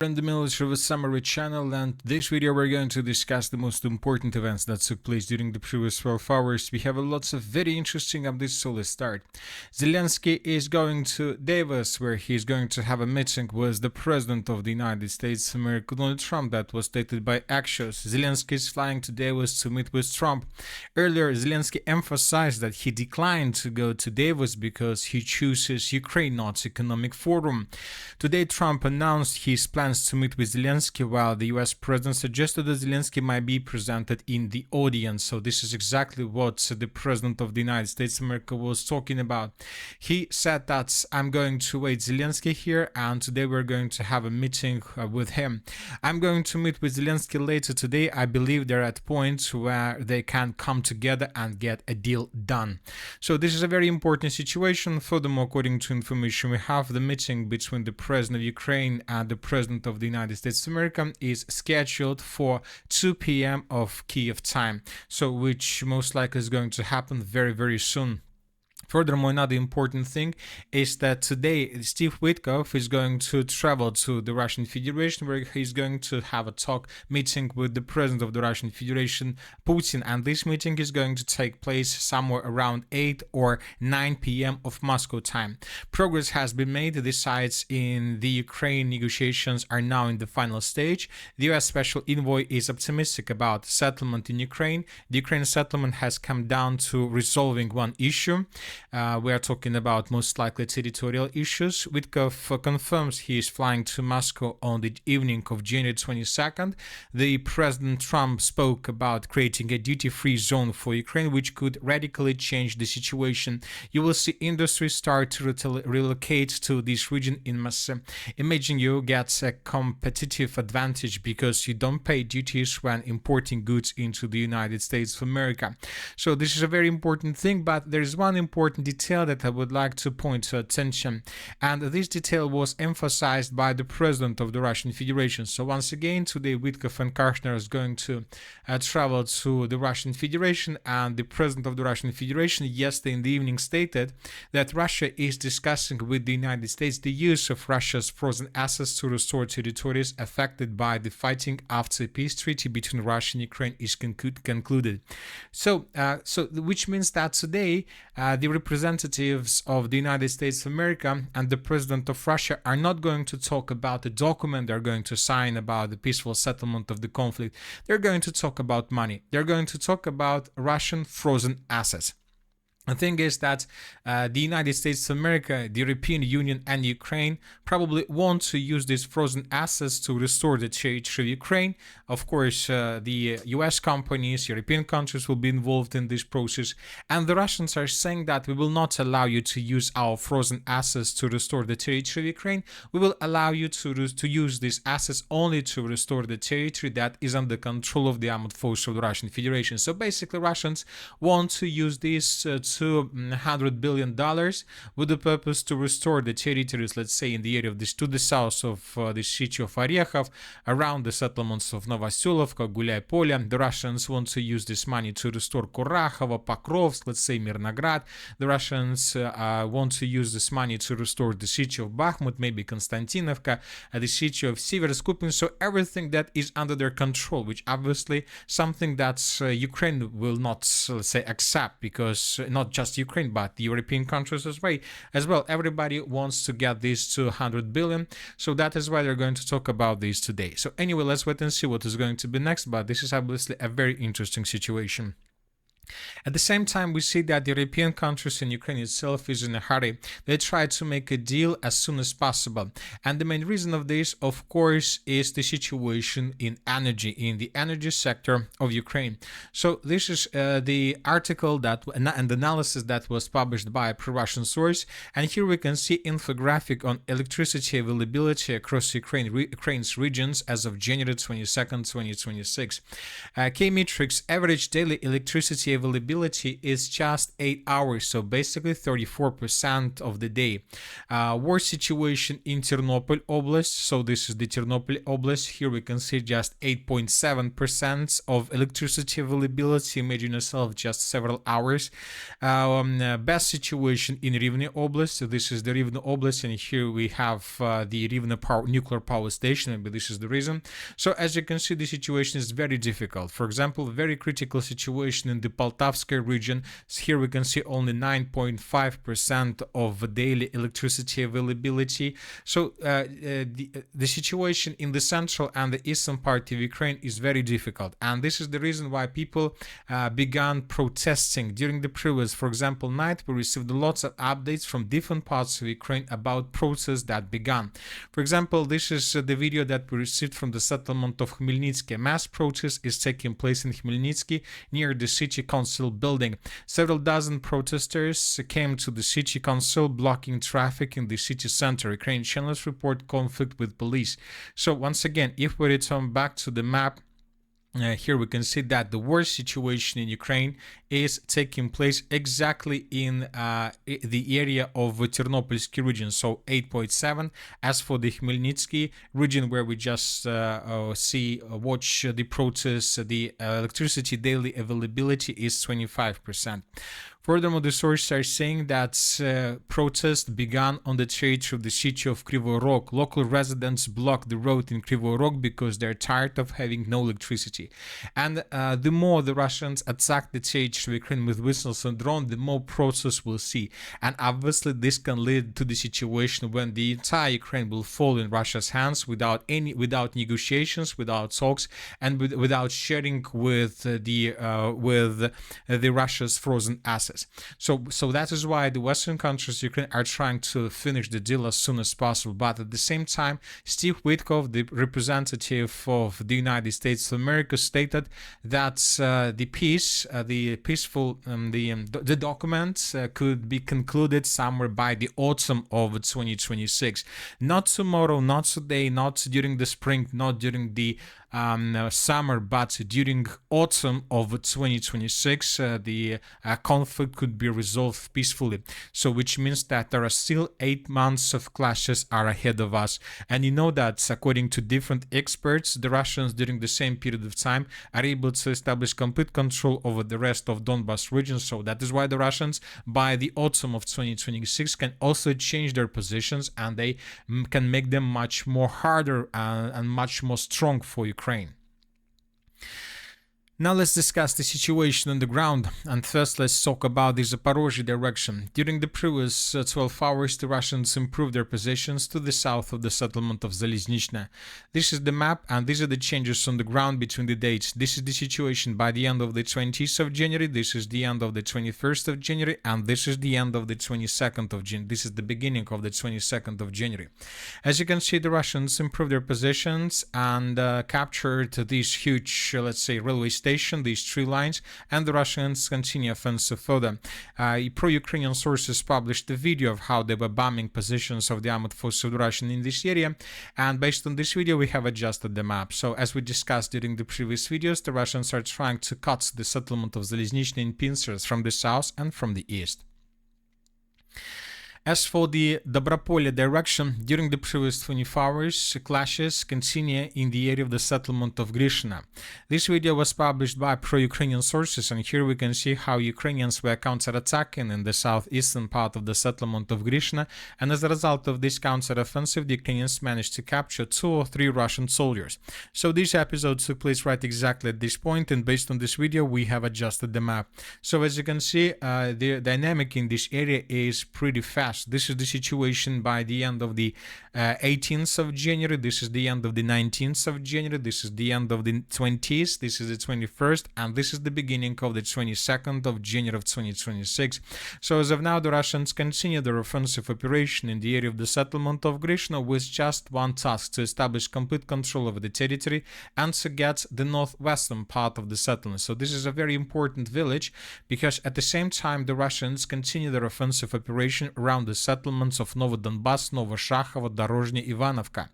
In the military summary channel, and this video we're going to discuss the most important events that took place during the previous 12 hours. We have lots of very interesting updates, so let's start. Zelenskyy is going to Davos, where he's going to have a meeting with the President of the United States, America, Donald Trump. That was stated by Axios. Zelenskyy is flying to Davos to meet with Trump. Earlier, Zelenskyy emphasized that he declined to go to Davos because he chooses Ukraine, not Economic Forum. Today, Trump announced his plans to meet with Zelenskyy, while the US president suggested that Zelenskyy might be presented in the audience. So this is exactly what the president of the United States of America was talking about. He said that I'm going to wait Zelenskyy here, and today we're going to have a meeting with him. I'm going to meet with Zelenskyy later today. I believe they're at a point where they can come together and get a deal done. So this is a very important situation. Furthermore, according to information we have, the meeting between the president of Ukraine and the president of the United States of America is scheduled for 2 p.m. of Kiev time, so which most likely is going to happen very, very soon. Furthermore, another important thing is that today Steve Whitkoff is going to travel to the Russian Federation, where he's going to have a meeting with the president of the Russian Federation, Putin, and this meeting is going to take place somewhere around 8 or 9 p.m. of Moscow time. Progress has been made. The sides in the Ukraine negotiations are now in the final stage. The US Special Envoy is optimistic about settlement in Ukraine. The Ukraine settlement has come down to resolving one issue. We are talking about most likely territorial issues. Whitkoff confirms he is flying to Moscow on the evening of January 22nd. The President Trump spoke about creating a duty-free zone for Ukraine, which could radically change the situation. You will see industry start to relocate to this region in mass. Imagine you get a competitive advantage because you don't pay duties when importing goods into the United States of America. So this is a very important thing, but there is one important detail that I would like to point to attention, and this detail was emphasized by the president of the Russian Federation. So once again, today Whitkoff and Karchner is going to travel to the Russian Federation, and the president of the Russian Federation yesterday in the evening stated that Russia is discussing with the United States the use of Russia's frozen assets to restore territories affected by the fighting after a peace treaty between Russia and Ukraine is concluded. So which means that today the representatives of the United States of America and the president of Russia are not going to talk about the document they're going to sign about the peaceful settlement of the conflict. They're going to talk about money. They're going to talk about Russian frozen assets. The thing is that the United States of America, the European Union, and Ukraine probably want to use these frozen assets to restore the territory of Ukraine. Of course, the US companies, European countries will be involved in this process, and the Russians are saying that we will not allow you to use our frozen assets to restore the territory of Ukraine. We will allow you to use these assets only to restore the territory that is under control of the armed forces of the Russian Federation. So basically, Russians want to use this $200 billion with the purpose to restore the territories, let's say in the area of this, to the south of the city of Orekhov, around the settlements of Novoselovka, Gulay-Polya. The Russians want to use this money to restore Kurachovo, Pokrovsk, let's say Mirnograd. The Russians want to use this money to restore the city of Bakhmut, maybe Konstantinovka, the city of Seversk, Kupin. So everything that is under their control, which obviously something that Ukraine will not, let's say, accept, because not just Ukraine, but the European countries as well. Everybody wants to get these $200 billion. So that is why they're going to talk about this today. So anyway, let's wait and see what is going to be next. But this is obviously a very interesting situation. At the same time, we see that the European countries and Ukraine itself is in a hurry. They try to make a deal as soon as possible. And the main reason of this, of course, is the situation in the energy sector of Ukraine. So this is the article and analysis that was published by a pro-Russian source. And here we can see infographic on electricity availability across Ukraine's regions as of January 22nd, 2026. K-Matrix average daily electricity availability is just 8 hours, so basically 34% of the day. War situation in Ternopil Oblast, so this is the Ternopil Oblast. Here we can see just 8.7% of electricity availability. Imagine yourself just several hours. Best situation in Rivne Oblast, so this is the Rivne Oblast, and here we have the Rivne nuclear power station, maybe this is the reason. So as you can see, the situation is very difficult. For example, very critical situation in the Poltavsky region. So here we can see only 9.5% of daily electricity availability. So the situation in the central and the eastern part of Ukraine is very difficult, and this is the reason why people began protesting during the previous, for example, night. We received lots of updates from different parts of Ukraine about protests that began. For example, this is the video that we received from the settlement of Khmelnytsky. A mass protest is taking place in Khmelnytsky near the city council building. Several dozen protesters came to the city council, blocking traffic in the city center. Ukrainian channels report conflict with police. So once again, if we return back to the map, here we can see that the worst situation in Ukraine is taking place exactly in the area of Ternopilsky region, so 8.7. As for the Khmelnytsky region, where we just watch the protests, the electricity daily availability is 25%. Furthermore, the sources are saying that protests began on the territory of the city of Kryvyi Rog. Local residents blocked the road in Kryvyi Rog because they're tired of having no electricity. And the more the Russians attack the territory of Ukraine with missiles and drones, the more protests we'll see. And obviously, this can lead to the situation when the entire Ukraine will fall in Russia's hands without negotiations, without talks, and without sharing with the Russia's frozen assets. So that is why the Western countries, Ukraine, are trying to finish the deal as soon as possible. But at the same time, Steve Whitkoff, the representative of the United States of America, stated that the document could be concluded somewhere by the autumn of 2026. Not tomorrow, not today, not during the spring, not during the summer, but during autumn of 2026, the conflict could be resolved peacefully. So which means that there are still 8 months of clashes are ahead of us. And you know that according to different experts, the Russians during the same period of time are able to establish complete control over the rest of Donbas region. So that is why the Russians by the autumn of 2026 can also change their positions, and they can make them much more harder and much more strong for Ukraine. Now let's discuss the situation on the ground, and first let's talk about the Zaporozhye direction. During the previous 12 hours, the Russians improved their positions to the south of the settlement of Zelenskyy. This is the map, and these are the changes on the ground between the dates. This is the situation by the end of the 20th of January, this is the end of the 21st of January, and this is the end of the 22nd of January. This is the beginning of the 22nd of January. As you can see, the Russians improved their positions and captured this huge, let's say, railway station, these 3 lines, and the Russians continue offensive further. Pro-Ukrainian sources published a video of how they were bombing positions of the armed forces of the Russian in this area, and based on this video we have adjusted the map. So as we discussed during the previous videos, the Russians are trying to cut the settlement of Zelenskyy in pincers from the south and from the east. As for the Dobropolye direction, during the previous 24 hours, clashes continue in the area of the settlement of Grishna. This video was published by pro-Ukrainian sources, and here we can see how Ukrainians were counterattacking in the southeastern part of the settlement of Grishna, and as a result of this counteroffensive, the Ukrainians managed to capture 2 or 3 Russian soldiers. So this episode took place right exactly at this point, and based on this video, we have adjusted the map. So as you can see, the dynamic in this area is pretty fast. This is the situation by the end of the 18th of January. This is the end of the 19th of January. This is the end of the 20th. This is the 21st. And this is the beginning of the 22nd of January of 2026. So as of now, the Russians continue their offensive operation in the area of the settlement of Grishna with just one task: to establish complete control over the territory and to get the northwestern part of the settlement. So this is a very important village because at the same time, the Russians continue their offensive operation around around the settlements of Novodonbass, Novoshakovo, Dorozhny, Ivanovka.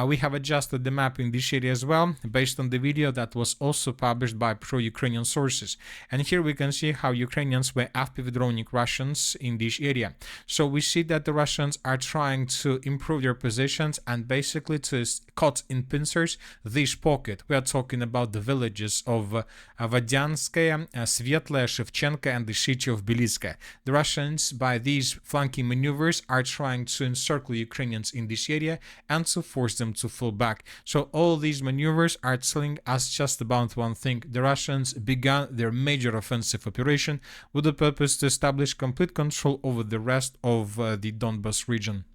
We have adjusted the map in this area as well, based on the video that was also published by pro-Ukrainian sources. And here we can see how Ukrainians were FPV-droning Russians in this area. So we see that the Russians are trying to improve their positions and basically to cut in pincers this pocket. We are talking about the villages of Vadyanskaya, Svetlaya, Shevchenka, and the city of Belitskaya. The Russians, by these flanking maneuvers, are trying to encircle Ukrainians in this area and to force them to fall back. So all these maneuvers are telling us just about one thing. The Russians began their major offensive operation with the purpose to establish complete control over the rest of the Donbas region.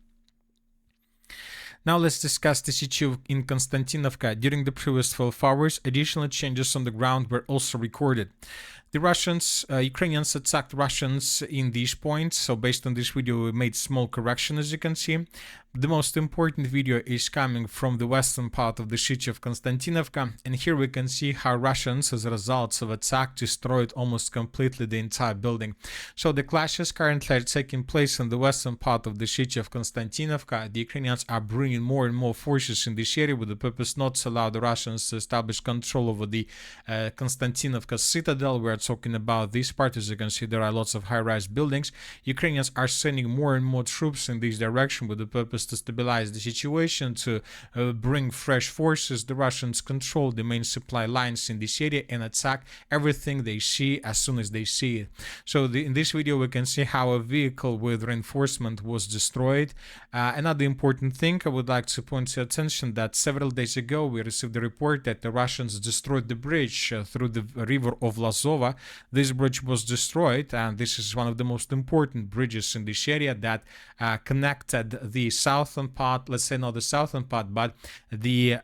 Now let's discuss the situation in Konstantinovka. During the previous 12 hours, additional changes on the ground were also recorded. The Ukrainians attacked Russians in these points, so based on this video we made small correction, as you can see. The most important video is coming from the western part of the city of Konstantinovka, and here we can see how Russians, as a result of attack, destroyed almost completely the entire building. So the clashes currently are taking place in the western part of the city of Konstantinovka. The Ukrainians are bringing more and more forces in this area with the purpose not to allow the Russians to establish control over the Konstantinovka citadel. We're talking about this part. As you can see, there are lots of high-rise buildings. Ukrainians are sending more and more troops in this direction with the purpose to stabilize the situation, to bring fresh forces. The Russians control the main supply lines in this area and attack everything they see as soon as they see it. So in this video we can see how a vehicle with reinforcement was destroyed. Another important thing I would like to point to your attention that several days ago we received a report that the Russians destroyed the bridge through the river of Lazova. This bridge was destroyed, and this is one of the most important bridges in this area that connected the southern part, let's say not the southern part, but the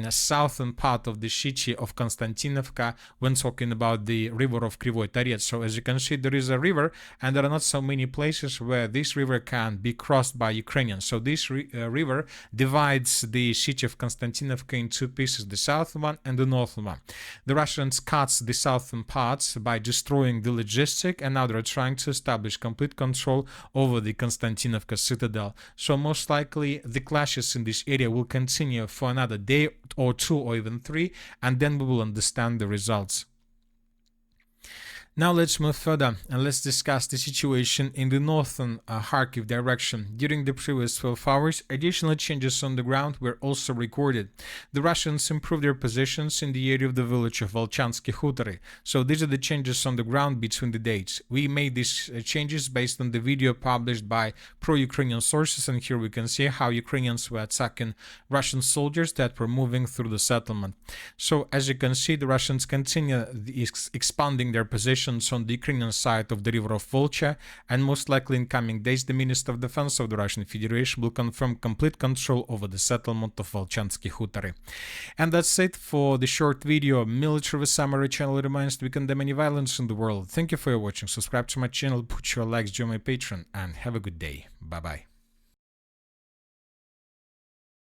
southern part of the city of Konstantinovka when talking about the river of Krivoy Tarets. So as you can see, there is a river, and there are not so many places where this river can be crossed by Ukrainians. So this river divides the city of Konstantinovka in two pieces, the southern one and the northern one. The Russians cut the southern parts by destroying the logistic, and now they're trying to establish complete control over the Konstantinovka citadel. So most likely the clashes in this area will continue for another day or two or even three, and then we will understand the results. Now let's move further and let's discuss the situation in the northern Kharkiv direction. During the previous 12 hours, additional changes on the ground were also recorded. The Russians improved their positions in the area of the village of Volchansky Hutory. So these are the changes on the ground between the dates. We made these changes based on the video published by pro-Ukrainian sources, and here we can see how Ukrainians were attacking Russian soldiers that were moving through the settlement. So as you can see, the Russians continue expanding their position on the Ukrainian side of the river of Volcha, and most likely in coming days the Minister of Defense of the Russian Federation will confirm complete control over the settlement of Volchansky Hutory. And that's it for the short video. Military Summary channel reminds we condemn any violence in the world. Thank you for your watching. Subscribe to my channel, put your likes, join my Patreon, and have a good day. Bye bye.